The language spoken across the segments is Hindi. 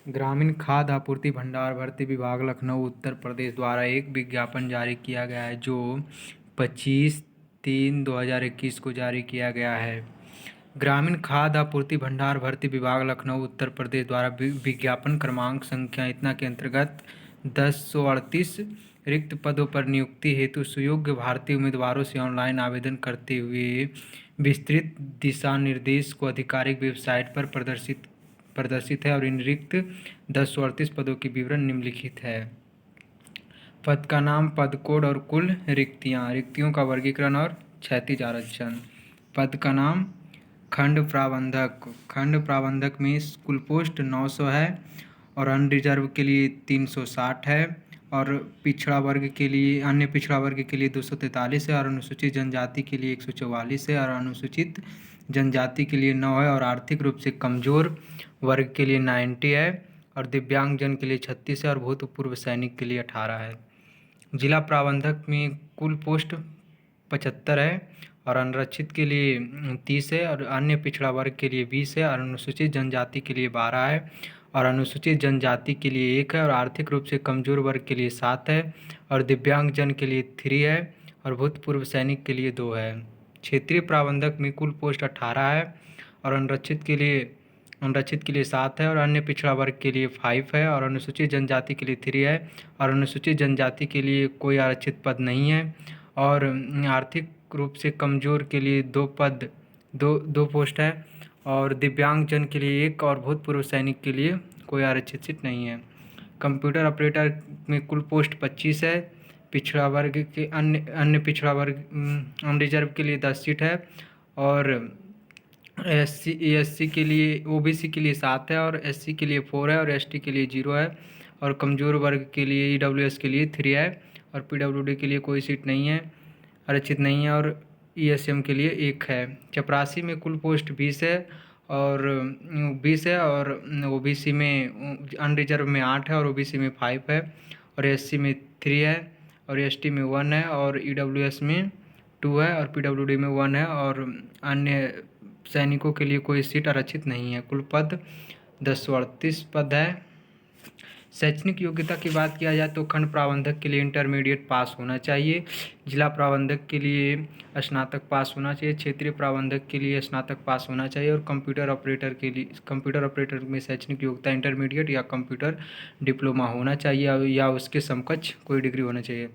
ग्रामीण खाद्य आपूर्ति भंडार भर्ती विभाग लखनऊ उत्तर प्रदेश द्वारा एक विज्ञापन जारी किया गया है जो 25/3/2021 को जारी किया गया है। ग्रामीण खाद्य आपूर्ति भंडार भर्ती विभाग लखनऊ उत्तर प्रदेश द्वारा विज्ञापन क्रमांक संख्या इतना के अंतर्गत 1038 रिक्त पदों पर नियुक्ति हेतु सुयोग्य भारतीय उम्मीदवारों से ऑनलाइन आवेदन करते हुए विस्तृत दिशा निर्देश को आधिकारिक वेबसाइट पर प्रदर्शित है और इन रिक्त 1038 पदों के विवरण निम्नलिखित है। पद का नाम, पद कोड और कुल रिक्तियों का वर्गीकरण और क्षैतिज आरक्षण। पद का नाम खंड प्रबंधक में कुल पोस्ट 900 है और अनरिजर्व के लिए 360 है और पिछड़ा वर्ग के लिए अन्य पिछड़ा वर्ग के लिए 243 है और अनुसूचित जनजाति के लिए 144 है और अनुसूचित जनजाति के लिए 9 है और आर्थिक रूप से कमज़ोर वर्ग के लिए 90 है और दिव्यांग जन के लिए 36 है और भूतपूर्व सैनिक के लिए 18 है। जिला प्रबंधक में कुल पोस्ट 75 है और अनरक्षित के लिए 30 है और अन्य पिछड़ा वर्ग के लिए 20 है और अनुसूचित जनजाति के लिए 12 है और अनुसूचित जनजाति के लिए 1 है और आर्थिक रूप से कमज़ोर वर्ग के लिए 7 है और दिव्यांग जन के लिए 3 है और भूतपूर्व सैनिक के लिए 2 है। क्षेत्रीय प्रबंधक में कुल पोस्ट 18 है और अनरक्षित के लिए 7 है और अन्य पिछड़ा वर्ग के लिए 5 है और अनुसूचित जनजाति के लिए 3 है और अनुसूचित जनजाति के लिए कोई आरक्षित पद नहीं है और आर्थिक रूप से कमज़ोर के लिए 2 पोस्ट है और दिव्यांग जन के लिए 1 और भूतपूर्व सैनिक के लिए कोई आरक्षित सीट नहीं है। कंप्यूटर ऑपरेटर में कुल पोस्ट 25 है। पिछड़ा वर्ग के अन्य पिछड़ा वर्ग अनरिजर्व के लिए 10 सीट है और एससी के लिए ओबीसी के लिए 7 है और एससी के लिए 4 है और एसटी के लिए 0 है और कमज़ोर वर्ग के लिए ईडब्ल्यूएस के लिए 3 है और पीडब्ल्यूडी के लिए कोई सीट नहीं है, आरक्षित नहीं है और ईएसएम के लिए 1 है। चपरासी में कुल पोस्ट 20 है और ओबीसी में अनरिजर्व में 8 है और ओबीसी में 5 है और एससी में 3 है और एसटी में 1 है और ईडब्ल्यूएस में 2 है और पीडब्ल्यूडी में 1 है और अन्य सैनिकों के लिए कोई सीट आरक्षित नहीं है। कुल पद 1038 पद है। शैक्षणिक योग्यता की बात किया जाए तो खंड प्रबंधक के लिए इंटरमीडिएट पास होना चाहिए, जिला प्रबंधक के लिए स्नातक पास होना चाहिए, क्षेत्रीय प्रबंधक के लिए स्नातक पास होना चाहिए और कंप्यूटर ऑपरेटर में शैक्षणिक योग्यता इंटरमीडिएट या कंप्यूटर डिप्लोमा होना चाहिए या उसके समकक्ष कोई डिग्री होना चाहिए।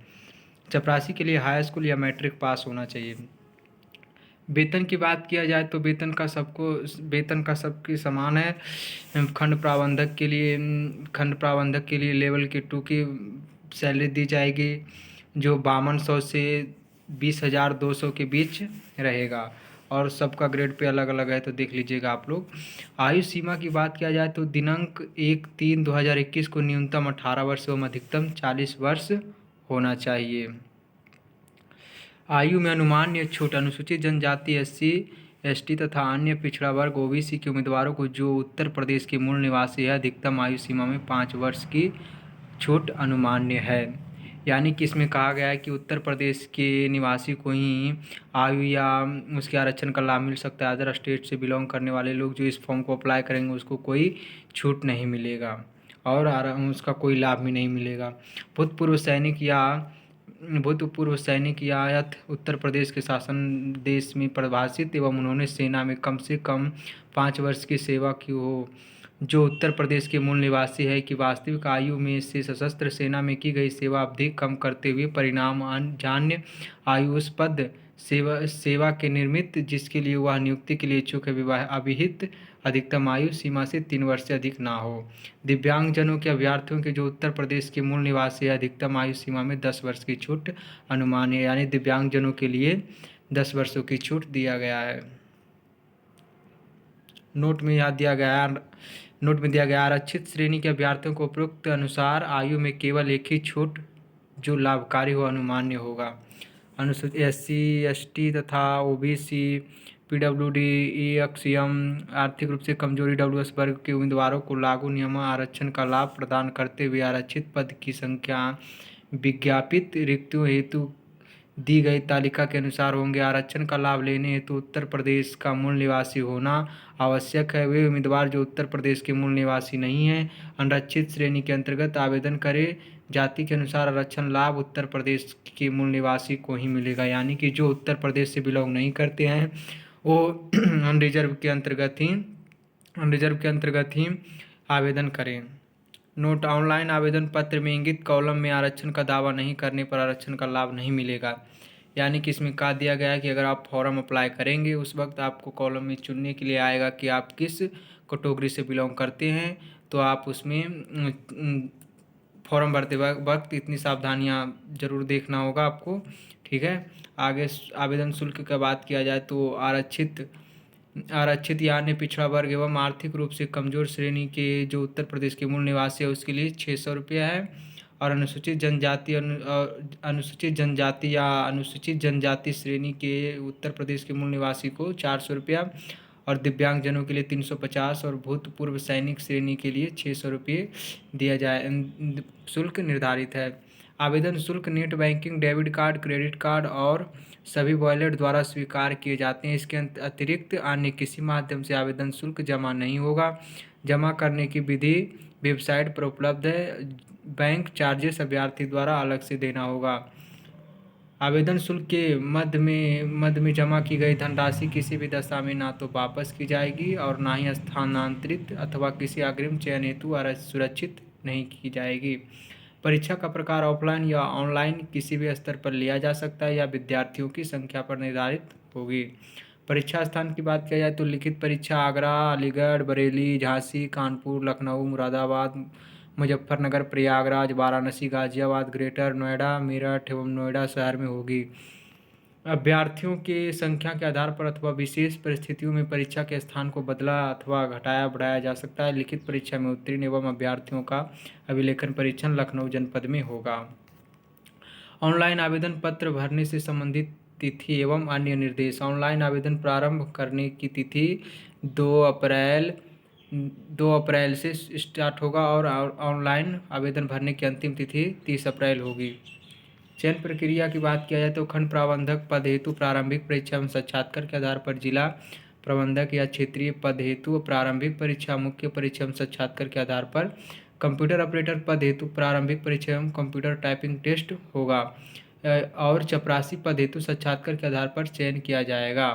चपरासी के लिए हाई स्कूल या मैट्रिक पास होना चाहिए। वेतन की बात किया जाए तो वेतन का सबके समान है। खंड प्रबंधक के लिए लेवल के 2 की सैलरी दी जाएगी जो 5200 से 20,200 के बीच रहेगा और सबका ग्रेड पे अलग अलग है तो देख लीजिएगा आप लोग। आयु सीमा की बात किया जाए तो दिनांक 1/3/2021 को न्यूनतम 18 वर्ष एवं अधिकतम 40 वर्ष होना चाहिए। आयु में अनुमान्य छूट अनुसूचित जनजाति एससी एसटी तथा अन्य पिछड़ा वर्ग ओबीसी के उम्मीदवारों को जो उत्तर प्रदेश के मूल निवासी है अधिकतम आयु सीमा में 5 वर्ष की छूट अनुमान्य है। यानी कि इसमें कहा गया है कि उत्तर प्रदेश के निवासी को ही आयु या उसके आरक्षण का लाभ मिल सकता है। अदर स्टेट से बिलोंग करने वाले लोग जो इस फॉर्म को अप्लाई करेंगे उसको कोई छूट नहीं मिलेगा और उसका कोई लाभ भी नहीं मिलेगा। भूतपूर्व सैनिक या उत्तर प्रदेश के शासन देश में परिभाषित एवं उन्होंने सेना में कम से कम 5 वर्ष की सेवा की हो, जो उत्तर प्रदेश के मूल निवासी है कि वास्तविक आयु में से सशस्त्र सेना में की गई सेवा अवधि कम करते हुए परिणाम जान्य आयु उस पद सेवा के निर्मित जिसके लिए वह नियुक्ति के लिए इच्छुक है विवाह अभिहित अधिकतम आयु सीमा से 3 वर्ष से अधिक ना हो। दिव्यांगजनों के अभ्यर्थियों के जो उत्तर प्रदेश के मूल निवासी है अधिकतम आयु सीमा में 10 वर्ष की छूट अनुमान है, यानी दिव्यांगजनों के लिए 10 वर्षों की छूट दिया गया है। नोट में दिया गया आरक्षित श्रेणी के अभ्यर्थियों को उपरोक्त अनुसार आयु में केवल एक ही छूट जो लाभकारी हो अनुमान्य होगा। अनुसूचित एससी एसटी तथा ओबीसी पीडब्ल्यूडी ईएक्सएम आर्थिक रूप से कमजोर ईडब्ल्यूएस वर्ग के उम्मीदवारों को लागू नियम आरक्षण का लाभ प्रदान करते हुए आरक्षित पद की संख्या विज्ञापित रिक्तियों हेतु दी गई तालिका के अनुसार होंगे। आरक्षण का लाभ लेने हेतु उत्तर प्रदेश का मूल निवासी होना आवश्यक है। वे उम्मीदवार जो उत्तर प्रदेश के मूल निवासी नहीं हैं, अनुरक्षित श्रेणी के अंतर्गत आवेदन करें। जाति के अनुसार आरक्षण लाभ उत्तर प्रदेश के मूल निवासी को ही मिलेगा, यानी कि जो उत्तर प्रदेश से बिलोंग नहीं करते हैं वो अनरिजर्व के अंतर्गत ही आवेदन करें। नोट: ऑनलाइन आवेदन पत्र में इंगित कॉलम में आरक्षण का दावा नहीं करने पर आरक्षण का लाभ नहीं मिलेगा। यानी कि इसमें कहा दिया गया है कि अगर आप फॉर्म अप्लाई करेंगे उस वक्त आपको कॉलम में चुनने के लिए आएगा कि आप किस कैटेगरी से बिलोंग करते हैं, तो आप उसमें फॉर्म भरते वक्त इतनी सावधानियां जरूर देखना होगा आपको। ठीक है, आगे आवेदन शुल्क की बात किया जाए तो आरक्षित यानी पिछड़ा वर्ग एवं आर्थिक रूप से कमजोर श्रेणी के जो उत्तर प्रदेश के मूल निवासी है उसके लिए 600 रुपया है। और अनुसूचित जनजाति श्रेणी के उत्तर प्रदेश के मूल निवासी को 400 रुपया, और दिव्यांगजनों के लिए 350, और भूतपूर्व सैनिक श्रेणी के लिए 600 रुपये दिया जाए शुल्क निर्धारित है। आवेदन शुल्क net banking, debit card, credit card और सभी वॉलेट द्वारा स्वीकार किए जाते हैं। इसके अतिरिक्त अन्य किसी माध्यम से आवेदन शुल्क जमा नहीं होगा। जमा करने की विधि वेबसाइट पर उपलब्ध है। बैंक चार्जेस अभ्यर्थी द्वारा अलग से देना होगा। आवेदन शुल्क के मद में जमा की गई धनराशि किसी भी दशा में ना तो वापस की जाएगी और ना ही स्थानांतरित अथवा किसी अग्रिम चयन हेतु सुरक्षित नहीं की जाएगी। परीक्षा का प्रकार ऑफलाइन या ऑनलाइन किसी भी स्तर पर लिया जा सकता है या विद्यार्थियों की संख्या पर निर्धारित होगी। परीक्षा स्थान की बात किया जाए तो लिखित परीक्षा आगरा, अलीगढ़, बरेली, झांसी, कानपुर, लखनऊ, मुरादाबाद, मुजफ्फरनगर, प्रयागराज, वाराणसी, गाजियाबाद, ग्रेटर नोएडा, मेरठ एवं नोएडा शहर में होगी। अभ्यर्थियों के संख्या के आधार पर अथवा विशेष परिस्थितियों में परीक्षा के स्थान को बदला अथवा घटाया बढ़ाया जा सकता है। लिखित परीक्षा में उत्तीर्ण एवं अभ्यर्थियों का अभिलेखन परीक्षण लखनऊ जनपद में होगा। ऑनलाइन आवेदन पत्र भरने से संबंधित तिथि एवं अन्य निर्देश। ऑनलाइन आवेदन प्रारंभ करने की तिथि 2 अप्रैल से स्टार्ट होगा और ऑनलाइन आवेदन भरने की अंतिम तिथि 30 अप्रैल होगी। चयन प्रक्रिया की बात किया जाए तो खंड प्रबंधक पद हेतु प्रारंभिक परीक्षा एवं साक्षात्कार के आधार पर जिला प्रबंधक या क्षेत्रीय पद हेतु प्रारंभिक परीक्षा, मुख्य परीक्षा एवं साक्षात्कार के आधार पर कंप्यूटर ऑपरेटर पद हेतु प्रारंभिक परीक्षा एवं कंप्यूटर टाइपिंग टेस्ट होगा और चपरासी पद हेतु साक्षात्कार के आधार पर चयन किया जाएगा।